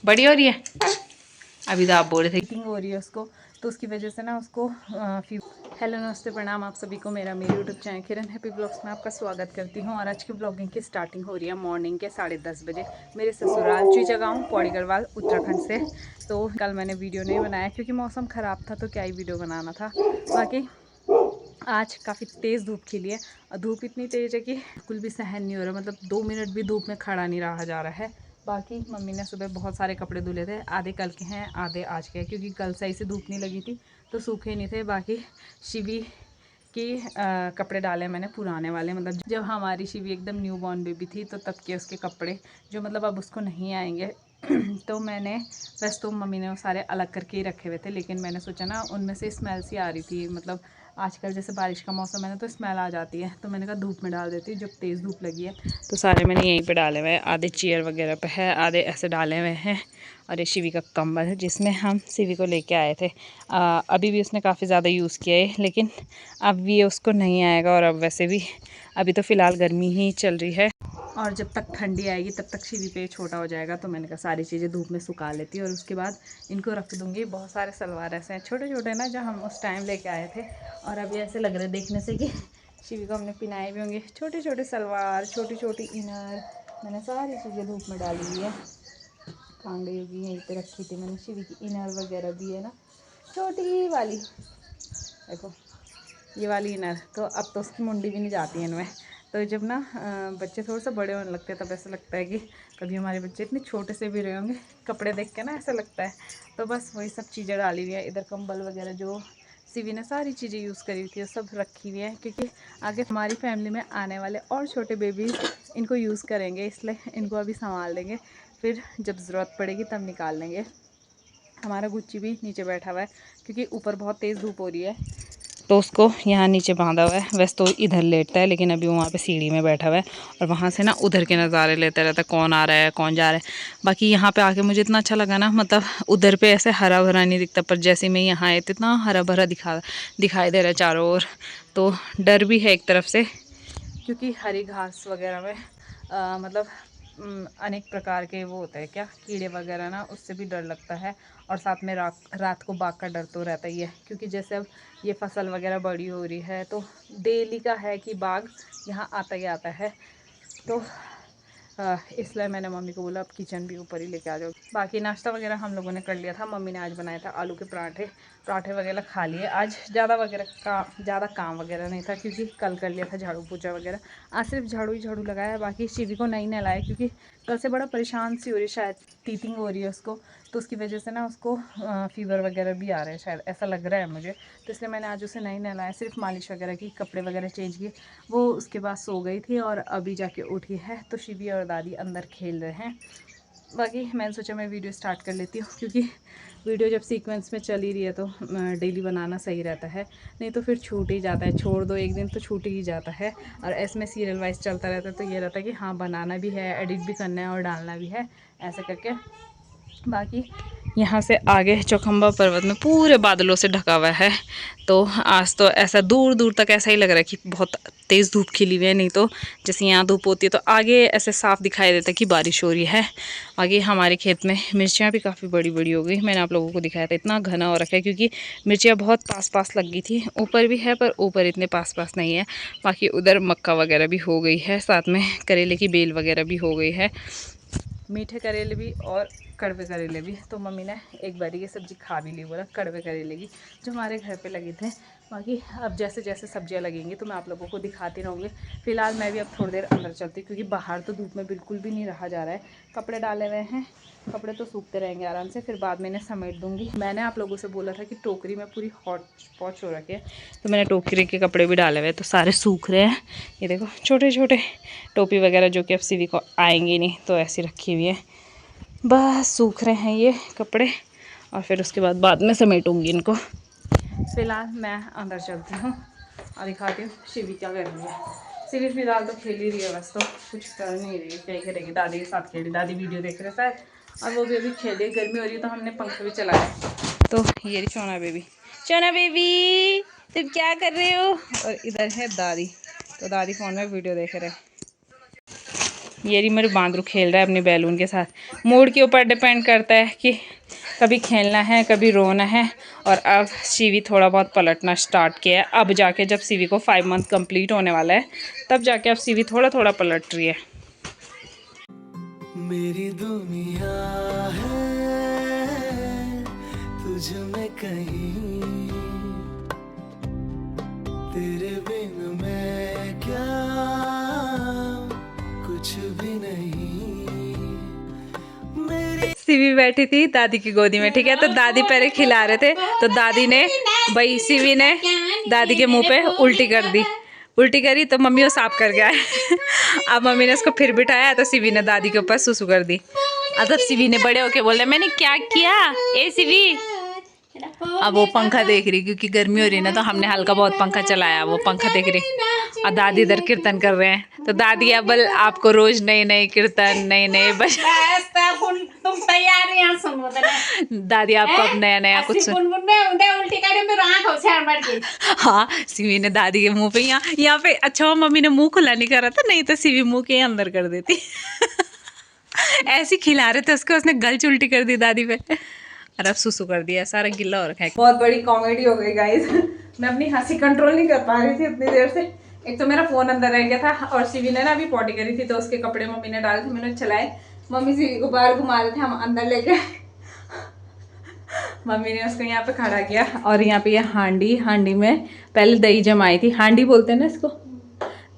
बड़ी हो रही है। अभी तो आप बोल रहे थे मीटिंग हो रही है उसको, तो उसकी वजह से ना उसको हेलो नमस्ते प्रणाम आप सभी को। मेरे यूट्यूब चैनल किरण हैप्पी ब्लॉग्स में आपका स्वागत करती हूँ। और आज की ब्लॉगिंग की स्टार्टिंग हो रही है मॉर्निंग के 10:30 बजे मेरे ससुराल चीचा गाँव पौड़ी गढ़वाल उत्तराखंड से। तो कल मैंने वीडियो नहीं बनाया क्योंकि मौसम ख़राब था, तो क्या ही वीडियो बनाना था। बाकी आज काफ़ी तेज़ धूप खिली है और धूप इतनी तेज़ है कि बिल्कुल भी सहन नहीं हो रहा, मतलब 2 मिनट भी धूप में खड़ा नहीं रहा जा रहा है। बाकी मम्मी ने सुबह बहुत सारे कपड़े धुले थे, आधे कल के हैं आधे आज के हैं, क्योंकि कल सही से धूप नहीं लगी थी तो सूखे नहीं थे। बाकी शिवी के कपड़े डाले मैंने पुराने वाले, मतलब जब हमारी शिवी एकदम न्यू बॉर्न बेबी थी तो तब के उसके कपड़े जो मतलब अब उसको नहीं आएंगे तो मैंने वैसे तो मम्मी ने वो सारे अलग करके ही रखे हुए थे, लेकिन मैंने सोचा ना उनमें से स्मेल सी आ रही थी, मतलब आजकल जैसे बारिश का मौसम है ना तो स्मेल आ जाती है, तो मैंने कहा धूप में डाल देती हूँ। जब तेज़ धूप लगी है तो सारे मैंने यहीं पे डाले हुए हैं, आधे चेयर वगैरह पे है, आधे ऐसे डाले हुए हैं। और ये शिवी का कंबल है जिसमें हम शिवी को लेके आए थे। अभी भी उसने काफ़ी ज़्यादा यूज़ किया है, लेकिन अब ये उसको नहीं आएगा। और अब वैसे भी अभी तो फ़िलहाल गर्मी ही चल रही है और जब तक ठंडी आएगी तब तक शिवी पे छोटा हो जाएगा, तो मैंने कहा सारी चीज़ें धूप में सुखा लेती और उसके बाद इनको रख दूँगी। बहुत सारे सलवार ऐसे हैं छोटे छोटे ना जो हम उस टाइम लेके आए थे, और अभी ऐसे लग रहा है देखने से कि शिवी को हमने पिनाए भी होंगे। छोटे छोटे सलवार, छोटी छोटी इनर, मैंने सारी चीज़ें धूप में डाली हुई है। कहाँ गई होगी, यहीं पे रखी थी मैंने। शिवी की इनर वगैरह भी है ना, छोटी वाली देखो, ये वाली इनर, तो अब तो उसकी मुंडी भी नहीं जाती है इनमें। तो जब ना बच्चे थोड़ा सा बड़े होने लगते हैं तब ऐसा लगता है कि कभी हमारे बच्चे इतने छोटे से भी रहे होंगे, कपड़े देख के ना ऐसा लगता है। तो बस वही सब चीज़ें डाली हुई है। इधर कंबल वगैरह जो शिवी ने सारी चीज़ें यूज़ करी हुई थी वो सब रखी हुई है, क्योंकि आगे हमारी फैमिली में आने वाले और छोटे बेबीज़ इनको यूज़ करेंगे, इसलिए इनको अभी संभाल देंगे, फिर जब ज़रूरत पड़ेगी तब निकाल लेंगे। हमारा गुच्ची भी नीचे बैठा हुआ है क्योंकि ऊपर बहुत तेज़ धूप हो रही है, तो उसको यहाँ नीचे बांधा हुआ है। वैसे तो इधर लेटता है, लेकिन अभी वहाँ पे सीढ़ी में बैठा हुआ है और वहाँ से ना उधर के नज़ारे लेता रहता है, कौन आ रहा है कौन जा रहा है। बाकी यहाँ पे आके मुझे इतना अच्छा लगा ना, मतलब उधर पे ऐसे हरा भरा नहीं दिखता, पर जैसे मैं यहाँ आए तो इतना हरा भरा दिखाई दे रहा है चारों ओर। तो डर भी है एक तरफ से, क्योंकि हरी घास वगैरह में मतलब अनेक प्रकार के वो होते हैं क्या कीड़े वगैरह ना, उससे भी डर लगता है। और साथ में रात को बाघ का डर तो रहता ही है, क्योंकि जैसे अब ये फसल वगैरह बड़ी हो रही है तो डेली का है कि बाघ यहाँ आता ही आता है। तो इसलिए मैंने मम्मी को बोला अब किचन भी ऊपर ही लेके आ जाओ। बाकी नाश्ता वगैरह हम लोगों ने कर लिया था। मम्मी ने आज बनाया था आलू के पराठे वगैरह खा लिए। आज ज़्यादा काम वगैरह नहीं था, क्योंकि कल कर लिया था झाड़ू पोछा वगैरह। आज सिर्फ झाड़ू ही झाड़ू लगाया। बाकी शिवी को नहीं नहलाया क्योंकि कल से बड़ा परेशान सी हो रही है, शायद टीथिंग हो रही है उसको, तो उसकी वजह से ना उसको फ़ीवर वगैरह भी आ रहा है, शायद ऐसा लग रहा है मुझे। तो इसलिए मैंने आज उसे नहीं नहलाया, सिर्फ मालिश वगैरह की, कपड़े वगैरह चेंज किए। वो उसके बाद सो गई थी और अभी जाके उठी है, तो शिवी और दादी अंदर खेल रहे हैं। बाकी मैंने सोचा मैं वीडियो स्टार्ट कर लेती हूँ, क्योंकि वीडियो जब सीक्वेंस में चल ही रही है तो डेली बनाना सही रहता है, नहीं तो फिर छूट ही जाता है। छोड़ दो एक दिन तो छूट ही जाता है, और ऐसे में सीरियल वाइज चलता रहता है, तो ये रहता है कि हाँ बनाना भी है, एडिट भी करना है और डालना भी है, ऐसे करके। बाकी यहाँ से आगे चौखंबा पर्वत में पूरे बादलों से ढका हुआ है, तो आज तो ऐसा दूर दूर तक ऐसा ही लग रहा है कि बहुत तेज़ धूप खिली हुई है। नहीं तो जैसे यहाँ धूप होती है तो आगे ऐसे साफ दिखाई देता है कि बारिश हो रही है। आगे हमारे खेत में मिर्चियाँ भी काफ़ी बड़ी बड़ी हो गई, मैंने आप लोगों को दिखाया था। इतना घना हो रखा है क्योंकि मिर्चियाँ बहुत पास पास लग गई थी। ऊपर भी है पर ऊपर इतने पास पास नहीं है। बाकी उधर मक्का वगैरह भी हो गई है, साथ में करेले की बेल वगैरह भी हो गई है, मीठे करेले भी और कड़वे करेले भी। तो मम्मी ने एक बारी ये सब्ज़ी खा भी ली, बोला कड़वे करेले की जो हमारे घर पे लगे थे। बाकी अब जैसे जैसे सब्जियां लगेंगी तो मैं आप लोगों को दिखाती रहूँगी। फ़िलहाल मैं भी अब थोड़ी देर अंदर चलती हूँ, क्योंकि बाहर तो धूप में बिल्कुल भी नहीं रहा जा रहा है। कपड़े डाले हुए हैं, कपड़े तो सूखते रहेंगे आराम से, फिर बाद में इन्हें समेट दूँगी। मैंने आप लोगों से बोला था कि टोकरी में पूरी हॉट पॉच हो रखी है, तो मैंने टोकरी के कपड़े भी डाले हुए हैं, तो सारे सूख रहे हैं। ये देखो छोटे छोटे टोपी वगैरह जो कि अब शिवी को आएंगी नहीं, तो ऐसी रखी हुई है। बस सूख रहे हैं ये कपड़े, और फिर उसके बाद में समेटूंगी इनको। फ़िलहाल मैं अंदर चलती हूँ और दिखाती हूँ शिवी क्या कर रही है। शिवी फ़िलहाल तो खेल ही रही है, बस तो कुछ कर नहीं रही है। क्या करेगी, दादी के साथ खेली, दादी वीडियो देख रहे शायद, और वो भी अभी खेली। गर्मी हो रही है तो हमने पंखा भी चलाया। तो ये रही चोना बेबी तुम क्या कर रहे हो। और इधर है दादी, तो दादी फ़ोन में वीडियो देख रहे हैं। ये रही मेरे बांदरू खेल रहा है अपने बैलून के साथ। मूड के ऊपर डिपेंड करता है कि कभी खेलना है कभी रोना है। और अब सीवी थोड़ा बहुत पलटना स्टार्ट किया है। अब जाके जब सीवी को 5 मंथ कंप्लीट होने वाला है तब जाके अब सीवी थोड़ा थोड़ा पलट रही है। मेरी दुनिया है तुझ में कहीं, तेरे बिन मैं क्या कुछ भी नहीं। सीवी बैठी थी दादी की गोदी में, ठीक है। तो दादी पहले खिला रहे थे तो दादी ने भाई सीवी ने दादी के मुंह पे उल्टी कर दी। उल्टी करी तो मम्मी वो साफ कर गया है। अब मम्मी ने उसको फिर बिठाया तो सीवी ने दादी के ऊपर सुसु कर दी। अब सीवी ने बड़े होके बोले मैंने क्या किया ए सीवी। अब वो पंखा देख रही क्योंकि गर्मी हो रही है ना, तो हमने हल्का बहुत पंखा चलाया, वो पंखा देख रही। और दादी इधर कीर्तन कर रहे हैं। तो दादी अब आपको रोज नए नए कीर्तन नए नए तुम तैयारियां सुनो दादी आपको अब नया नया कुछ उल्टी हाँ सीवी ने दादी के मुंह पे यहाँ पे अच्छा मम्मी ने मुंह खुला नहीं करा था, नहीं तो सीवी मुंह के अंदर कर देती। ऐसी खिला रहे थे उसको, उसने गल उल्टी कर दी दादी पे और अब सुसु कर दिया, सारा गिल्ला हो रखा है। बहुत बड़ी कॉमेडी हो गई गाइस। मैं अपनी हंसी कंट्रोल नहीं कर पा रही थी इतनी देर से। एक तो मेरा फोन अंदर रह गया था और सीवी ने ना अभी पॉटी करी थी तो उसके कपड़े मम्मी ने डाले थे, मैंने चलाए। मम्मी सीवी को बाहर घुमा रहे थे, हम अंदर लेके मम्मी ने उसको यहाँ पे खड़ा किया। और यहाँ पे ये हांडी में पहले दही जमाई थी, हांडी बोलते हैं ना इसको।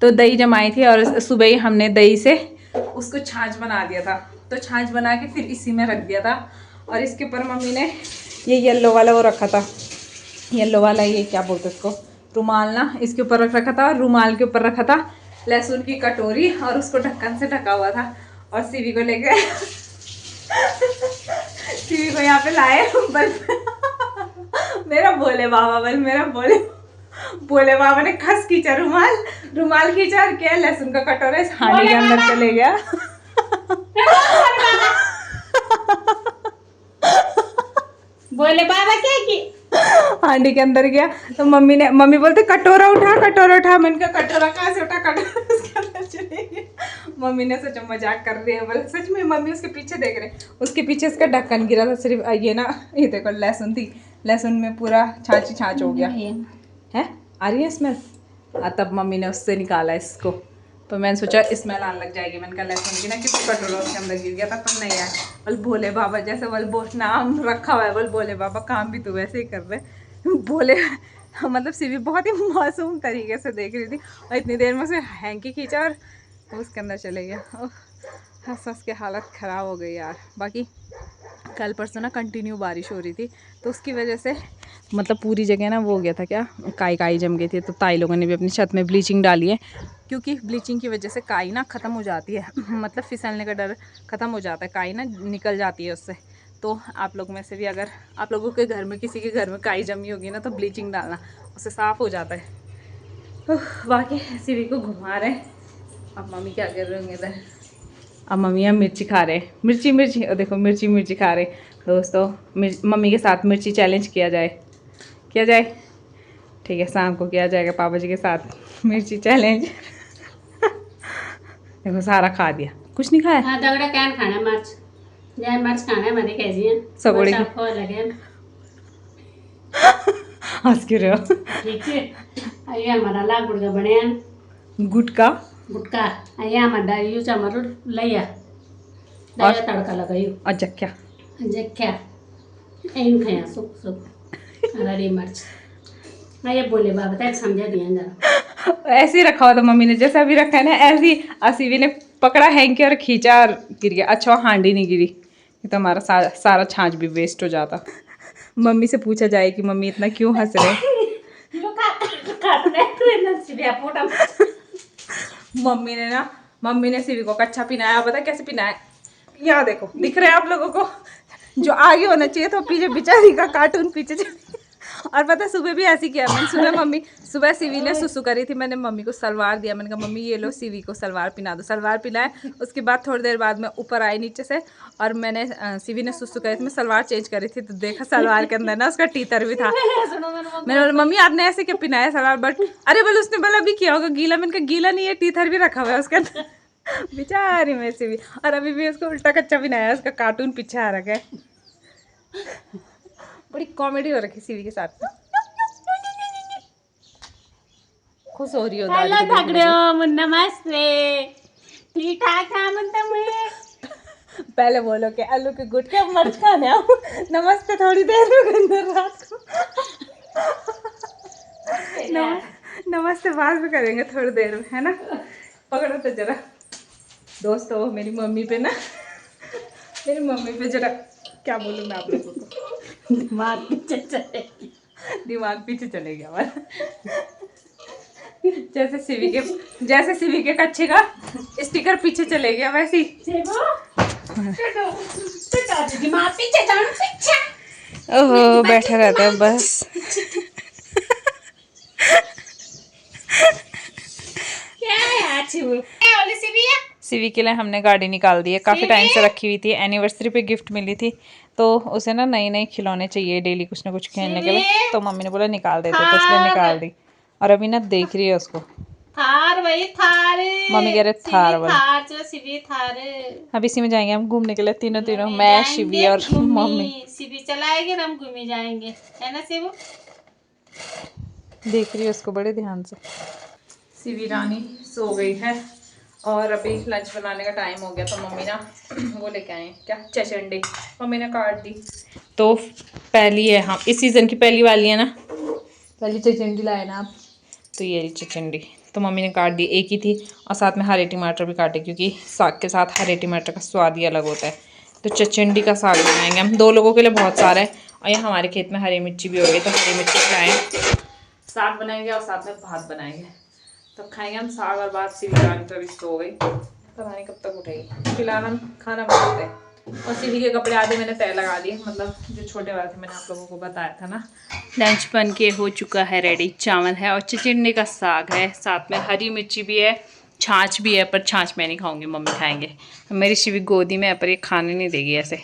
तो दही जमाई थी और सुबह ही हमने दही से उसको छाछ बना दिया था। तो छाछ बना के फिर इसी में रख दिया था। और इसके ऊपर मम्मी ने ये येलो वाला वो रखा था, येलो वाला ये क्या बोलते उसको, रुमाल ना, इसके ऊपर रख रखा था। और रुमाल के ऊपर रखा था लहसुन की कटोरी और उसको ढक्कन से ढका हुआ था। और सीवी को लेके सीवी को यहाँ पे लाए मेरा भोले बाबा बल, मेरा भोले बाबा ने खस खींचा रुमाल खींचा और क्या लहसुन का कटोरा इस हांडी के अंदर चले गया। बोले बाबा क्या की हांडी के अंदर गया तो मम्मी बोलते कटोरा उठा। मैंने कहा कटोरा कहाँ से उठा, कटोरा उसके अंदर चले गया। मम्मी ने सोचा मजाक कर रही है, बोले सच में। मम्मी उसके पीछे देख रहे, उसके पीछे इसका ढक्कन गिरा था सिर्फ ये ना, ये देखो लहसुन थी, लहसुन में पूरा छाछ हो गया है। आ रही है स्मेल। तब मम्मी ने उससे निकाला इसको। तो मैंने सोचा स्मेल आने लग जाएगी, मैंने कहा लहसुन की ना किसी कटोरा उसके अंदर गिर गया था। पर नहीं यार, बोल भोले बाबा जैसे बोल नाम रखा हुआ है, बोल भोले बाबा काम भी तो वैसे ही कर रहे बोले। मतलब सीवी बहुत ही मासूम तरीके से देख रही थी और इतनी देर में उसे हैंकी खींचा और उसके अंदर चले गया। हंस के हालत ख़राब हो गई यार। बाकी कल परसों ना कंटिन्यू बारिश हो रही थी तो उसकी वजह से मतलब पूरी जगह ना वो हो गया था, क्या काई जम गई थी। तो ताई लोगों ने भी अपनी छत में ब्लीचिंग डाली है, क्योंकि ब्लीचिंग की वजह से काई ना ख़त्म हो जाती है। मतलब फिसलने का डर ख़त्म हो जाता है, काई ना निकल जाती है उससे। तो आप लोग में से भी अगर आप लोगों के घर में किसी के घर में काई जमी होगी ना तो ब्लीचिंग डालना, उससे साफ़ हो जाता है। बाकी सीवी को घुमा रहे। अब मम्मी क्या कर रहे होंगे इधर। अब मम्मी यहाँ मिर्ची खा रहे हैं, मिर्ची देखो मिर्ची खा रहे दोस्तों। मम्मी के साथ मिर्ची चैलेंज किया जाए ठीक है, शाम को किया जाएगा पापा जी के साथ मिर्ची चैलेंज। देखो सारा खा दिया, कुछ नहीं खाया। हाँ दगड़ा क्या खाना मर्च खाना मरे कैसी है सगोड़े हंस के रहे हो। ठीक है, ये हमारा लाग गुड़का बने गुटका ये हमारा यूज हमारो लैया तड़का लगाइयो। अच्छा क्या इन खाया सुख हरी मिर्च ये बोले बाबा तक समझा दिया जरा। ऐसे ही रखा हुआ था मम्मी ने, जैसा अभी रखा है ना ऐसे ही असीवी ने पकड़ा हैंग किया और खींचा और गिर गया। अच्छा हांडी नहीं गिरी, ये तो हमारा सारा छाछ भी वेस्ट हो जाता। मम्मी से पूछा जाए कि मम्मी इतना क्यों हंस रहे। मम्मी ने सीवी को कच्चा पिनाया, पता कैसे पिनाया, यहाँ देखो दिख रहे हैं आप लोगों को, जो आगे होना चाहिए तो पीछे बेचारी का कार्टून पीछे और पता सुबह भी ऐसी किया मैंने। सुबह सीवी ने सुसु करी थी, मैंने मम्मी को सलवार दिया, मैंने कहा मम्मी ये लो सीवी को सलवार पिना दो। सलवार पिलाए, उसके बाद थोड़ी देर बाद मैं ऊपर आई नीचे से और मैंने सीवी ने सुसु करी थी, मैं सलवार चेंज करी थी तो देखा सलवार के अंदर ना उसका टीतर भी था। मैंने बोला मम्मी आपने ऐसे क्या पिनाया सलवार, बट अरे बोले उसने बोला अभी किया होगा गीला। मैंने कहा गीला नहीं है, टीथर भी रखा हुआ है उसके अंदर। बेचारी में से भी, और अभी भी उसको उल्टा कच्चा भी नहीं आया, उसका कार्टून पीछे आ रखा है। बड़ी कॉमेडी हो रखी सीवी के साथ। खुश हो रही हो दादी हॅलो को देख के। सगळं नमस्ते ठीक ठाक का म्हणता मैं पहले बोलो कि आलू के गुटके मर्च खाने आओ, नमस्ते थोड़ी देर में अंदर रात को। नमस्ते बाद में करेंगे थोड़ी देर में, है ना। पकड़ो तो जरा दोस्तों, मेरी मम्मी पे ना, मेरी मम्मी पे जरा क्या बोलूँ मैं आप लोगों को, दिमाग पीछे चले दिमाग पीछे चले गया हमारा। जैसे सीवी के कच्चे का स्टिकर पीछे चले गया वैसे ही। दिमाग पीछे जाना पीछे। ओहो बैठा रहता है बस। क्या यार छिबू क्या बोली सिबिया सीवी के लिए हमने गाड़ी निकाल दी है, काफ़ी टाइम से रखी हुई थी, एनिवर्सरी पे गिफ्ट मिली थी, तो उसे ना नई नई खिलौने चाहिए डेली कुछ ना कुछ खेलने के लिए, तो मम्मी ने बोला निकाल देते, तो इसलिए निकाल दी। और अभी ना देख रही है उसको, थार वही थार मम्मी कह रहे थार वाला। थार जो सिबी थार अब इसी में जाएंगे हम घूमने के लिए, तीनों मैं शिवी और मम्मी। सिबी चलाएंगे हम घूमे जाएंगे, है ना सिबू। देख रही है उसको बड़े ध्यान से। सीवी रानी सो गई है और अभी लंच बनाने का टाइम हो गया, तो मम्मी ना वो लेके आए क्या चचंडी, मम्मी ने काट दी। तो पहली है, हाँ इस सीज़न की पहली वाली है ना, पहली चचंडी लाए ना आप, तो ये चचंडी तो मम्मी ने काट दी, एक ही थी, और साथ में हरे टमाटर भी काटे, क्योंकि साग के साथ हरे टमाटर का स्वाद ही अलग होता है। तो चचंडी का साग बनाएंगे हम, 2 लोगों के लिए बहुत सारा है, और यहाँ हमारे खेत में हरी मिर्ची भी हो गई, तो हरी मिर्ची लाएँ, साग बनाएंगे और साथ में भात बनाएंगे, तो खाएंगे हम साग और भात। सीवी रानी तो अभी सो गई, पता नहीं कब तक उठेगी। फिलहाल हम खाना बनाते हैं, और सीवी के कपड़े आधे मैंने तय लगा दिए, मतलब जो छोटे वाले थे मैंने आप लोगों को बताया था ना। लंच बन के हो चुका है रेडी, चावल है और चिचिंडे का साग है, साथ में हरी मिर्ची भी है, छाछ भी है, पर छाछ मैं नहीं खाऊंगी, मम्मी खाएंगे। मेरी शिवी गोदी में है, पर ये खाने नहीं देगी ऐसे,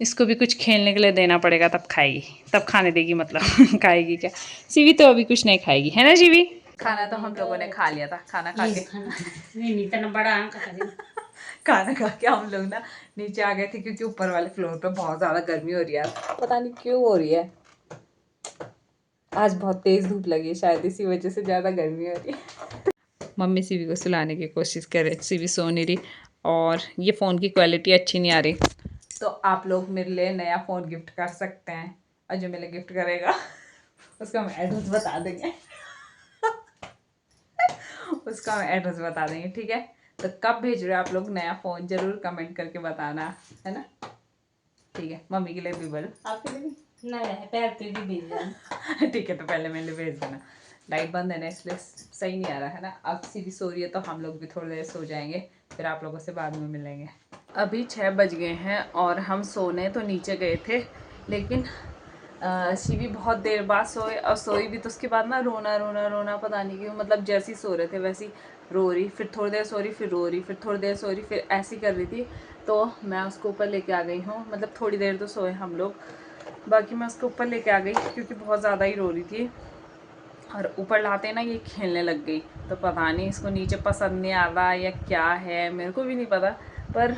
इसको भी कुछ खेलने के लिए देना पड़ेगा तब खाएगी, तब खाने देगी मतलब। खाएगी क्या, शिवी तो अभी कुछ नहीं खाएगी, है ना शिवी। खाना तो हम लोगों ने खा लिया था, खाना खा के नहीं इतना बड़ा आम खा रही खाना खा के हम लोग ना नीचे आ गए थे, क्योंकि ऊपर वाले फ्लोर पे बहुत ज़्यादा गर्मी हो रही है, पता नहीं क्यों हो रही है, आज बहुत तेज़ धूप लगी है, शायद इसी वजह से ज़्यादा गर्मी हो रही है। मम्मी सीवी को सुलाने की कोशिश कर रहे, सीवी सो नहीं रही, और ये फ़ोन की क्वालिटी अच्छी नहीं आ रही, तो आप लोग मेरे लिए नया फ़ोन गिफ्ट कर सकते हैं, और जो मेरे गिफ्ट करेगा उसका हम एड्रेस बता देंगे। उसका हम एड्रेस बता देंगे, ठीक है। तो कब भेज रहे हो आप लोग नया फ़ोन, ज़रूर कमेंट करके बताना, है ना। ठीक है, मम्मी के लिए भी बोलो, आपके लिए भी नहीं है पैर पे भी भेज देना। ठीक है, तो पहले मेरे लिए भेज देना। लाइट बंद है ना, इसलिए सही नहीं आ रहा है ना। अब सीवी सो रही है, तो हम लोग भी थोड़ी देर सो जाएंगे, फिर आप लोगों से बाद में मिलेंगे। अभी 6 बज गए हैं, और हम सोने तो नीचे गए थे, लेकिन शिवी बहुत देर बाद सोए, और सोई भी तो उसके बाद ना रोना रोना रोना, पता नहीं क्यों, मतलब जैसे ही सो रहे थे वैसे ही रो रही, फिर थोड़ी देर सो रही, फिर रो रही, फिर थोड़ी देर सो रही, फिर ऐसी कर रही थी। तो मैं उसको ऊपर लेके आ गई हूँ, मतलब थोड़ी देर तो सोए हम लोग, बाकी मैं उसको ऊपर लेके आ गई, क्योंकि बहुत ज़्यादा ही रो रही थी। और ऊपर लाते ना ये खेलने लग गई, तो पता नहीं इसको नीचे पसंद नहीं आ रहा या क्या है, मेरे को भी नहीं पता, पर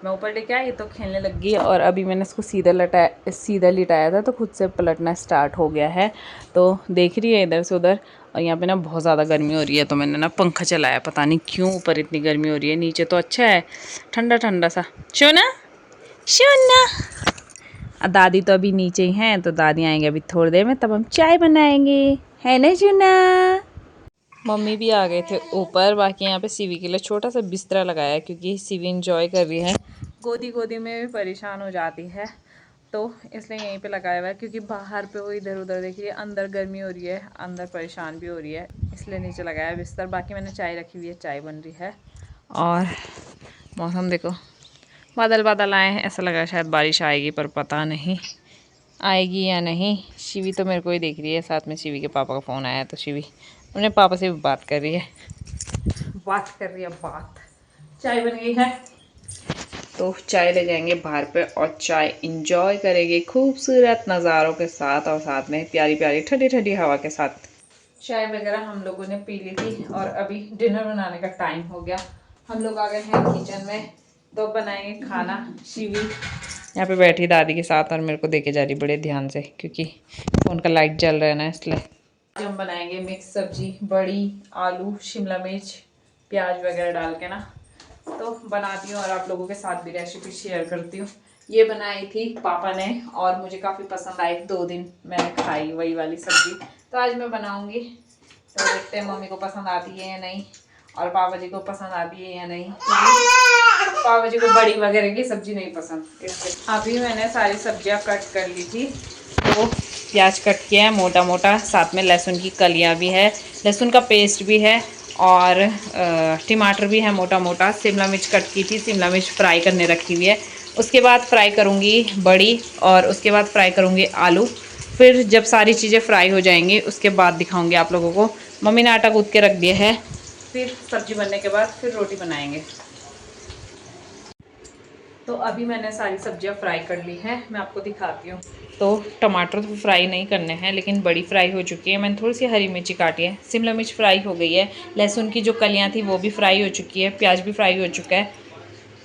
मैं ऊपर लेके आई तो खेलने लग गई। और अभी मैंने इसको सीधा लिटाया था, तो खुद से पलटना स्टार्ट हो गया है, तो देख रही है इधर से उधर। और यहाँ पे ना बहुत ज़्यादा गर्मी हो रही है, तो मैंने ना पंखा चलाया, पता नहीं क्यों ऊपर इतनी गर्मी हो रही है, नीचे तो अच्छा है ठंडा ठंडा सा। शोना शोना, दादी तो अभी नीचे ही हैं, तो दादी आएंगे अभी थोड़ी देर में, तब हम चाय बनाएंगे, है ना शोना। मम्मी भी आ गए थे ऊपर, बाकी यहाँ पे सीवी के लिए छोटा सा बिस्तरा लगाया है, क्योंकि सीवी इंजॉय कर रही है, गोदी गोदी में भी परेशान हो जाती है, तो इसलिए यहीं पे लगाया हुआ है, क्योंकि बाहर पे वो इधर उधर देख रही है, अंदर गर्मी हो रही है, अंदर परेशान भी हो रही है, इसलिए नीचे लगाया है बिस्तर। बाकी मैंने चाय रखी हुई है, चाय बन रही है, और मौसम देखो, बादल बादल आए हैं, ऐसा लगा शायद बारिश आएगी, पर पता नहीं आएगी या नहीं। शिवी तो मेरे को ही देख रही है, साथ में शिवी के पापा का फ़ोन आया है, तो शिवी अपने पापा से भी बात कर रही है, बात। चाय बन गई है, तो चाय ले जाएंगे बाहर पे, और चाय इंजॉय करेंगे खूबसूरत नज़ारों के साथ, और साथ में प्यारी प्यारी ठंडी ठंडी हवा के साथ। चाय वगैरह हम लोगों ने पी ली थी और अभी डिनर बनाने का टाइम हो गया। हम लोग आ गए हैं किचन में, तो बनाएंगे खाना। शिवी यहाँ पे बैठी दादी के साथ और मेरे को देखे जा रही बड़े ध्यान से, क्योंकि फ़ोन का लाइट जल रहा है ना, इसलिए। आज हम बनाएंगे मिक्स सब्जी, बड़ी, आलू, शिमला मिर्च, प्याज वगैरह डाल के ना। तो बनाती हूँ और आप लोगों के साथ भी रेसिपी शेयर करती हूँ। ये बनाई थी पापा ने और मुझे काफ़ी पसंद आई। 2 दिन मैंने खाई वही वाली सब्जी, तो आज मैं बनाऊँगी। तो देखते हैं मम्मी को पसंद आती है या नहीं, और पापा जी को पसंद आती है या नहीं। पापा जी को बड़ी वगैरह की सब्जी नहीं पसंद, इसलिए। अभी मैंने सारी सब्जियां कट कर ली थी। तो प्याज कट किया है मोटा मोटा, साथ में लहसुन की कलियां भी है, लहसुन का पेस्ट भी है, और टमाटर भी है मोटा मोटा। शिमला मिर्च कट की थी, शिमला मिर्च फ्राई करने रखी हुई है। उसके बाद फ्राई करूँगी बड़ी, और उसके बाद फ्राई करूँगी आलू। फिर जब सारी चीज़ें फ्राई हो जाएंगी उसके बाद दिखाऊंगी आप लोगों को। मम्मी ने आटा गूँथ के रख दिया है, फिर सब्जी बनने के बाद फिर रोटी बनाएंगे। तो अभी मैंने सारी सब्जियां फ्राई कर ली हैं, मैं आपको दिखाती हूँ। तो टमाटर तो फ्राई नहीं करने हैं, लेकिन बड़ी फ्राई हो चुकी है। मैंने थोड़ी सी हरी मिर्ची काटी है, शिमला मिर्च फ्राई हो गई है, लहसुन की जो कलियाँ थी वो भी फ्राई हो चुकी है, प्याज भी फ्राई हो चुका है,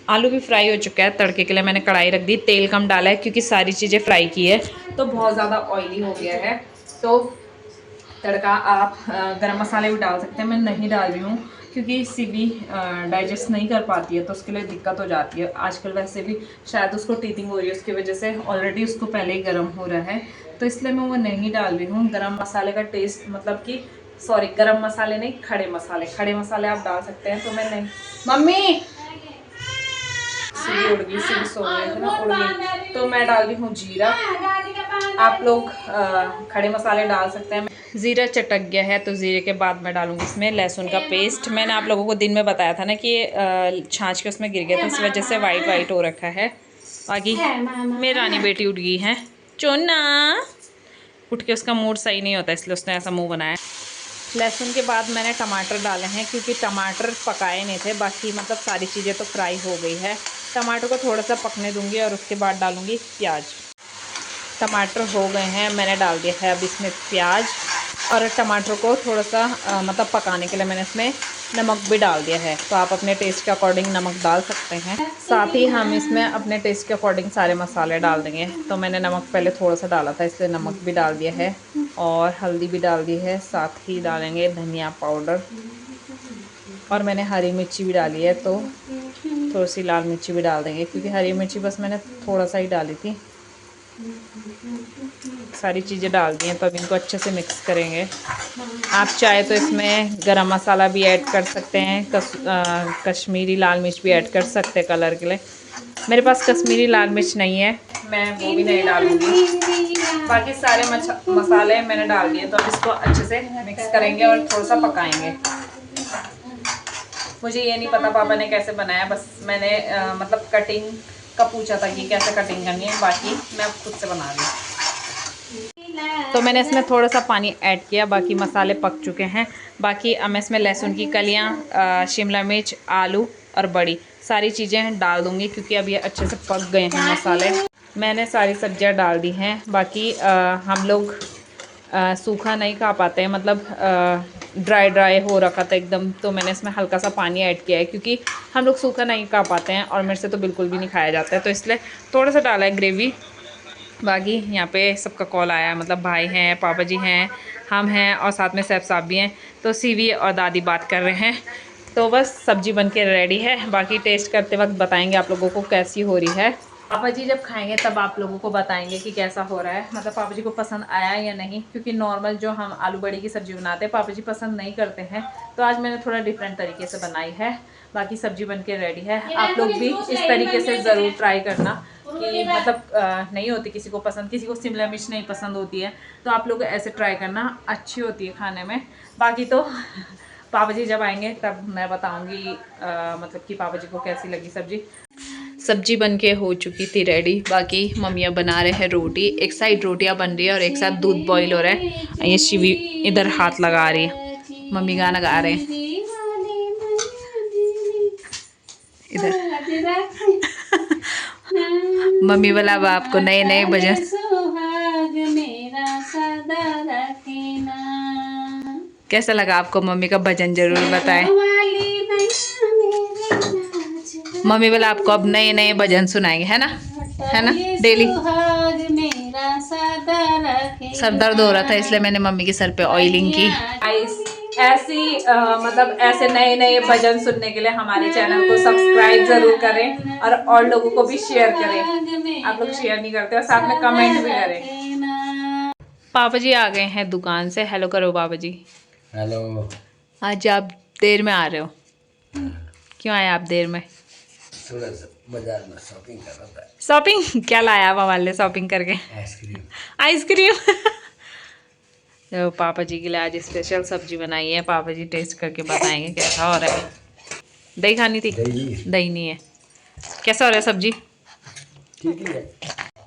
आलू भी फ्राई हो चुका है। तड़के के लिए मैंने कढ़ाई रख दी, तेल कम डाला है क्योंकि सारी चीज़ें फ्राई की है, तो बहुत ज़्यादा ऑयली हो गया है। तो तड़का आप गरम मसाले भी डाल सकते हैं, मैं नहीं डाल रही हूँ क्योंकि सीवी डाइजेस्ट नहीं कर पाती है, तो उसके लिए दिक्कत हो जाती है। आजकल वैसे भी शायद उसको टीथिंग हो रही है, उसकी वजह से ऑलरेडी उसको पहले ही गर्म हो रहा है, तो इसलिए मैं वो नहीं डाल रही हूँ। गरम मसाले का टेस्ट, मतलब कि सॉरी, गरम मसाले नहीं, खड़े मसाले आप डाल सकते हैं, तो मैं नहीं। मम्मी सीवी उड़ गई, सीवी सो गई है ना, उड़ गई। तो मैं डाल रही हूँ जीरा, आप लोग खड़े मसाले डाल सकते हैं। ज़ीरा चटक गया है, तो ज़ीरे के बाद मैं डालूंगी इसमें लहसुन का पेस्ट। मैंने आप लोगों को दिन में बताया था ना कि छाछ के उसमें गिर गया था, इस वजह से वाइट वाइट हो रखा है। बाकी मेरी रानी बेटी उठ गई है, चोना उठ के, उसका मूड सही नहीं होता इसलिए उसने ऐसा मुंह बनाया। लहसुन के बाद मैंने टमाटर डाले हैं, क्योंकि टमाटर पकाए नहीं थे। बाकी मतलब सारी चीज़ें तो फ्राई हो गई है। टमाटर को थोड़ा सा पकने दूंगी और उसके बाद डालूंगी प्याज। टमाटर हो गए हैं, मैंने डाल दिया है अब इसमें प्याज, और टमाटर को थोड़ा सा मतलब पकाने के लिए मैंने इसमें नमक भी डाल दिया है। तो आप अपने टेस्ट के अकॉर्डिंग नमक डाल सकते हैं। साथ ही हम इसमें अपने टेस्ट के अकॉर्डिंग सारे मसाले डाल देंगे। तो मैंने नमक पहले थोड़ा सा डाला था, इसलिए नमक भी डाल दिया है, और हल्दी भी डाल दी है। साथ ही डालेंगे धनिया पाउडर, और मैंने हरी मिर्ची भी डाली है, तो थोड़ी सी लाल मिर्ची भी डाल देंगे, क्योंकि हरी मिर्ची बस मैंने थोड़ा सा ही डाली थी। सारी चीज़ें डाल दी हैं, तो अब इनको अच्छे से मिक्स करेंगे। आप चाहे तो इसमें गरम मसाला भी ऐड कर सकते हैं, कश्मीरी लाल मिर्च भी ऐड कर सकते हैं कलर के लिए। मेरे पास कश्मीरी लाल मिर्च नहीं है, मैं वो भी नहीं डालूंगी। बाकी सारे मसाले मैंने डाल दिए, तो अब इसको अच्छे से मिक्स करेंगे और थोड़ा सा पकाएंगे। मुझे ये नहीं पता पापा ने कैसे बनाया, बस मैंने मतलब कटिंग का पूछा था कि कैसे कटिंग करनी है, बाकी मैं खुद से बना रही हूँ। तो मैंने इसमें थोड़ा सा पानी ऐड किया, बाकी मसाले पक चुके हैं। बाकी अब मैं इसमें लहसुन की कलियाँ, शिमला मिर्च, आलू और बड़ी सारी चीज़ें डाल दूँगी, क्योंकि अब ये अच्छे से पक गए हैं मसाले। मैंने सारी सब्जियां डाल दी हैं। बाकी हम लोग सूखा नहीं खा पाते हैं, मतलब ड्राई हो रखा था एकदम, तो मैंने इसमें हल्का सा पानी ऐड किया है, क्योंकि हम लोग सूखा नहीं खा पाते हैं और मेरे से तो बिल्कुल भी नहीं खाया जाता है, तो इसलिए थोड़ा सा डाला है ग्रेवी। बाकी यहाँ पे सबका कॉल आया है, मतलब भाई हैं, पापा जी हैं, हम हैं, और साथ में सैफ साहब भी हैं। तो सीवी और दादी बात कर रहे हैं। तो बस सब्जी बन के रेडी है, बाकी टेस्ट करते वक्त बताएंगे आप लोगों को कैसी हो रही है। पापा जी जब खाएंगे तब आप लोगों को बताएंगे कि कैसा हो रहा है, मतलब पापा जी को पसंद आया या नहीं, क्योंकि नॉर्मल जो हम आलू बड़ी की सब्ज़ी बनाते हैं पापा जी पसंद नहीं करते हैं, तो आज मैंने थोड़ा डिफरेंट तरीके से बनाई है। बाकी सब्जी बन के रेडी है, आप लोग भी इस तरीके से ज़रूर ट्राई करना, कि मतलब नहीं होती किसी को पसंद, किसी को शिमला मिर्च नहीं पसंद होती है, तो आप लोग ऐसे ट्राई करना, अच्छी होती है खाने में। बाकी तो पापा जी जब आएंगे तब मैं बताऊंगी मतलब कि पापा जी को कैसी लगी सब्जी। सब्जी बन के हो चुकी थी रेडी। बाकी मम्मियाँ बना रहे हैं रोटी, एक साइड रोटियाँ बन रही है और एक साथ दूध बॉईल हो रहा है। ये शिवी इधर हाथ लगा रही है, मम्मी गाना गा रहे हैं इधर। मम्मी बोला अब आपको नए नए भजन। कैसा लगा आपको मम्मी का भजन जरूर बताएं। मम्मी बोला आपको अब नए नए भजन सुनाएंगे, है ना डेली। सर दर्द हो रहा था इसलिए मैंने मम्मी के सर पे ऑयलिंग की। ऐसी मतलब ऐसे नए नए भजन सुनने के लिए हमारे चैनल को सब्सक्राइब जरूर करें और लोगों को भी शेयर करें। आप लोग शेयर नहीं करते और साथ में कमेंट भी करें। पापा जी आ गए हैं दुकान से। हेलो करो पापा जी। हेलो। आज आप देर में आ रहे हो, क्यों आए आप देर में? थोड़ा सा बाजार में शॉपिंग कर रहा था। शॉपिंग क्या लाया आप हमारे लिए शॉपिंग करके? आइसक्रीम। आइसक्रीम। तो पापा जी के लिए आज स्पेशल सब्जी बनाई है। पापा जी टेस्ट करके बताएंगे कैसा हो रहा है। दही खानी थी? दही नहीं है। कैसा हो रहा है सब्जी? ठीक है।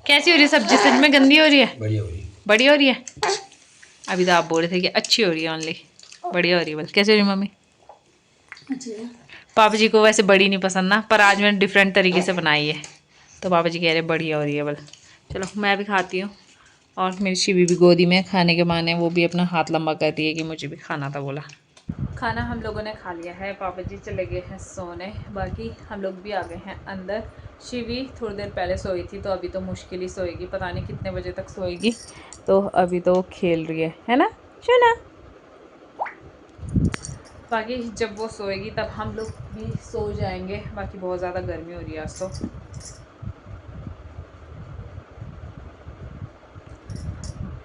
कैसी हो रही है सब्जी? सच में गंदी हो रही है? बढ़िया हो रही। बढ़िया हो रही है। अभी तो आप बोल रहे थे कि अच्छी हो रही है, ओनली बढ़िया हो रही है। बस कैसी हो रही है मम्मी? पापा जी को वैसे बड़ी नहीं पसंद ना, पर आज मैंने डिफरेंट तरीके से बनाई है तो पापा जी कह रहे बढ़िया हो रही है। बोल चलो मैं भी खाती हूँ। और मेरी शिवी भी गोदी में खाने के माने वो भी अपना हाथ लंबा कर रही है कि मुझे भी खाना था। बोला खाना हम लोगों ने खा लिया है। पापा जी चले गए हैं सोने, बाकी हम लोग भी आ गए हैं अंदर। शिवी थोड़ी देर पहले सोई थी तो अभी तो मुश्किल ही सोएगी, पता नहीं कितने बजे तक सोएगी। तो अभी तो खेल रही है ना शोना। बाकी जब वो सोएगी तब हम लोग भी सो जाएंगे। बाकी बहुत ज़्यादा गर्मी हो रही है आज तो।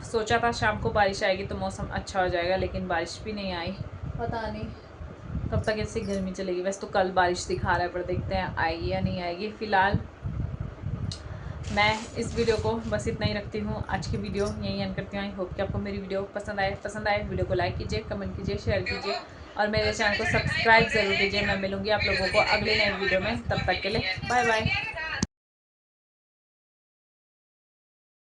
सोचा था शाम को बारिश आएगी तो मौसम अच्छा हो जाएगा, लेकिन बारिश भी नहीं आई। पता नहीं कब तक ऐसी गर्मी चलेगी। वैसे तो कल बारिश दिखा रहा है, पर देखते हैं आएगी या नहीं आएगी। फ़िलहाल मैं इस वीडियो को बस इतना ही रखती हूँ। आज की वीडियो यहीं एंड करती हूँ। आई होप कि आपको मेरी वीडियो पसंद आए वीडियो को लाइक कीजिए, कमेंट कीजिए, शेयर कीजिए और मेरे चैनल को सब्सक्राइब ज़रूर कीजिए। मैं मिलूँगी आप लोगों को अगले नए वीडियो में। तब तक के लिए बाय बाय।